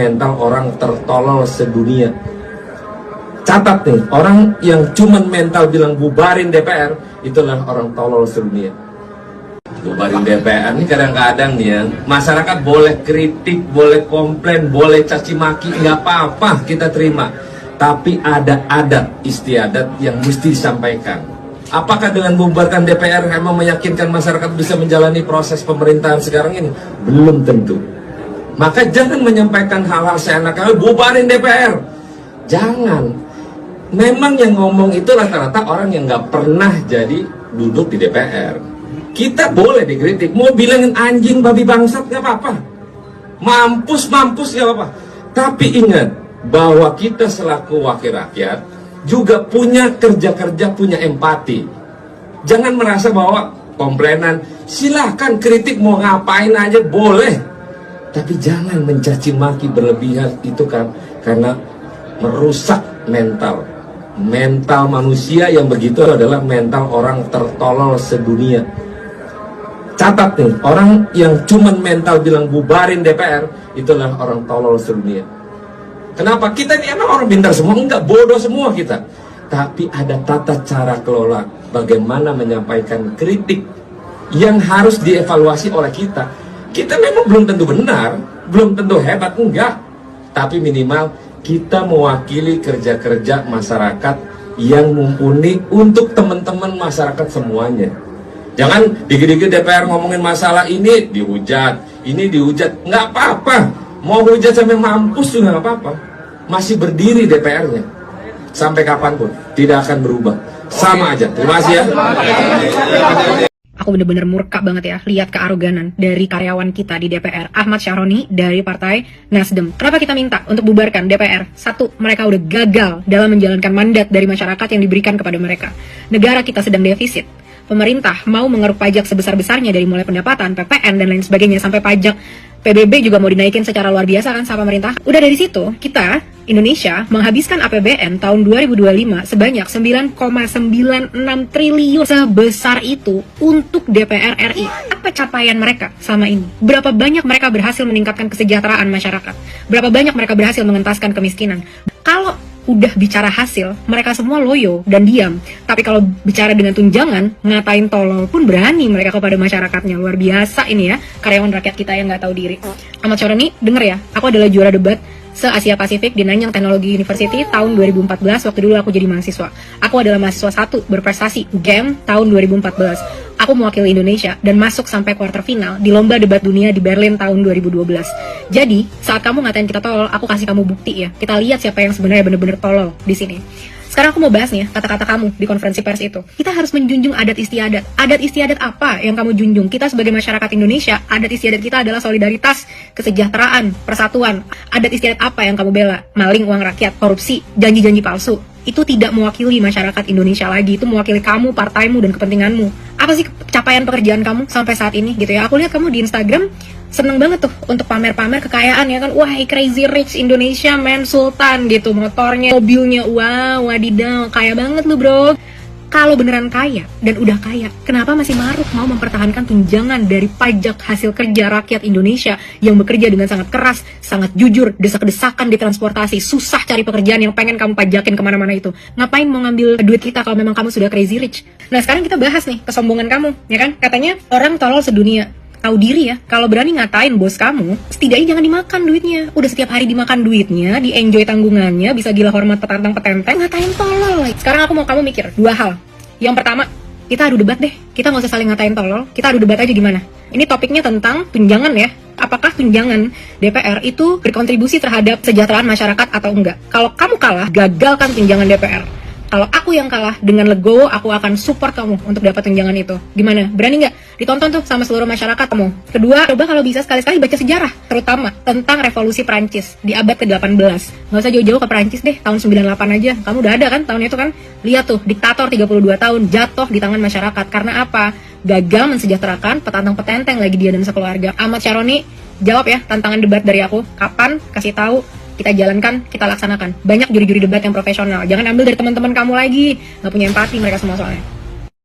mental orang tertolol sedunia. Catat nih, orang yang cuman mental bilang bubarin DPR, itulah orang tolol sedunia. Bubarin DPR ini kadang-kadang nih ya, masyarakat boleh kritik, boleh komplain, boleh caci maki, nggak apa-apa kita terima. Tapi ada adat istiadat yang mesti disampaikan. Apakah dengan membubarkan DPR emang meyakinkan masyarakat bisa menjalani proses pemerintahan sekarang ini? Belum tentu. Maka jangan menyampaikan hal-hal seenaknya, bubarin DPR. Jangan. Memang yang ngomong itu rata-rata orang yang nggak pernah jadi duduk di DPR. Kita boleh dikritik, mau bilangin anjing babi bangsat nggak apa-apa, mampus nggak apa-apa. Tapi ingat bahwa kita selaku wakil rakyat juga punya kerja-kerja, punya empati. Jangan merasa bahwa komplainan, silahkan kritik mau ngapain aja boleh, tapi jangan mencaci maki berlebihan. Itu kan karena merusak mental manusia. Yang begitu adalah mental orang tertolol sedunia. Catat nih, orang yang cuman mental bilang bubarin DPR, itulah orang tolol sedunia. Kenapa? Kita ini emang orang pintar semua? Enggak, bodoh semua kita. Tapi ada tata cara kelola bagaimana menyampaikan kritik yang harus dievaluasi oleh kita. Kita memang belum tentu benar, belum tentu hebat, enggak. Tapi minimal kita mewakili kerja-kerja masyarakat yang mumpuni untuk teman-teman masyarakat semuanya. Jangan dikit-dikit DPR ngomongin masalah ini dihujat, nggak apa-apa. Mau hujat sampai mampus juga nggak apa-apa. Masih berdiri DPR-nya sampai kapanpun, tidak akan berubah, sama aja. Terima kasih ya. Aku bener-bener murka banget ya lihat kearoganan dari karyawan kita di DPR, Ahmad Syaroni dari Partai Nasdem. Kenapa kita minta untuk bubarkan DPR? Satu, mereka udah gagal dalam menjalankan mandat dari masyarakat yang diberikan kepada mereka. Negara kita sedang defisit. Pemerintah mau mengeruk pajak sebesar-besarnya dari mulai pendapatan, PPN, dan lain sebagainya, sampai pajak PBB juga mau dinaikin secara luar biasa kan sama pemerintah. Udah dari situ, kita, Indonesia, menghabiskan APBN tahun 2025 sebanyak 9,96 triliun. Sebesar itu untuk DPR RI. Apa capaian mereka sama ini? Berapa banyak mereka berhasil meningkatkan kesejahteraan masyarakat? Berapa banyak mereka berhasil mengentaskan kemiskinan? Kalau udah bicara hasil, mereka semua loyo dan diam. Tapi kalau bicara dengan tunjangan, ngatain tolol pun berani mereka kepada masyarakatnya. Luar biasa ini ya, karyawan rakyat kita yang nggak tahu diri. Ahmad Syaroni, denger ya, aku adalah juara debat se-Asia Pasifik di Nanyang Technology University tahun 2014, waktu dulu aku jadi mahasiswa. Aku adalah mahasiswa 1 berprestasi GEM tahun 2014. Aku mewakili Indonesia dan masuk sampai quarter final di lomba debat dunia di Berlin tahun 2012. Jadi, saat kamu ngatain kita tolol, aku kasih kamu bukti ya. Kita lihat siapa yang sebenarnya bener-bener tolol di sini. Sekarang aku mau bahas nih kata-kata kamu di konferensi pers itu. Kita harus menjunjung adat istiadat. Adat istiadat apa yang kamu junjung? Kita sebagai masyarakat Indonesia, adat istiadat kita adalah solidaritas, kesejahteraan, persatuan. Adat istiadat apa yang kamu bela? Maling uang rakyat, korupsi, janji-janji palsu. Itu tidak mewakili masyarakat Indonesia lagi. Itu mewakili kamu, partaimu, dan kepentinganmu. Apa sih capaian pekerjaan kamu sampai saat ini gitu ya? Aku lihat kamu di Instagram seneng banget tuh untuk pamer-pamer kekayaan ya kan. Wah, crazy rich Indonesia man, sultan gitu, motornya, mobilnya, wow, wadidaw, kaya banget lu bro. Kalau beneran kaya dan udah kaya, kenapa masih maruk mau mempertahankan tunjangan dari pajak hasil kerja rakyat Indonesia yang bekerja dengan sangat keras, sangat jujur, desak-desakan di transportasi, susah cari pekerjaan yang pengen kamu pajakin kemana-mana itu. Ngapain mau ngambil duit kita kalau memang kamu sudah crazy rich? Nah sekarang kita bahas nih kesombongan kamu, ya kan? Katanya orang tolol sedunia. Tahu diri ya, kalau berani ngatain bos kamu, setidaknya jangan dimakan duitnya. Udah setiap hari dimakan duitnya, di-enjoy tanggungannya, bisa gila hormat petantang-petenteng, ngatain tolol. Sekarang aku mau kamu mikir dua hal. Yang pertama, kita adu debat deh. Kita nggak usah saling ngatain tolol, kita adu debat aja gimana. Ini topiknya tentang tunjangan ya. Apakah tunjangan DPR itu berkontribusi terhadap kesejahteraan masyarakat atau enggak? Kalau kamu kalah, gagalkan tunjangan DPR. Kalau aku yang kalah, dengan legowo aku akan support kamu untuk dapat tunjangan itu. Gimana? Berani nggak? Ditonton tuh sama seluruh masyarakat kamu. Kedua, coba kalau bisa sekali-sekali baca sejarah, terutama tentang revolusi Prancis di abad ke-18. Nggak usah jauh-jauh ke Prancis deh, tahun 98 aja. Kamu udah ada kan tahun itu kan? Lihat tuh, diktator 32 tahun jatuh di tangan masyarakat. Karena apa? Gagal mensejahterakan petantang-petenteng lagi dia dan sekeluarga. Ahmad Syaroni, jawab ya tantangan debat dari aku. Kapan? Kasih tahu. Kita jalankan, kita laksanakan. Banyak juri-juri debat yang profesional. Jangan ambil dari teman-teman kamu lagi. Nggak punya empati mereka semua soalnya.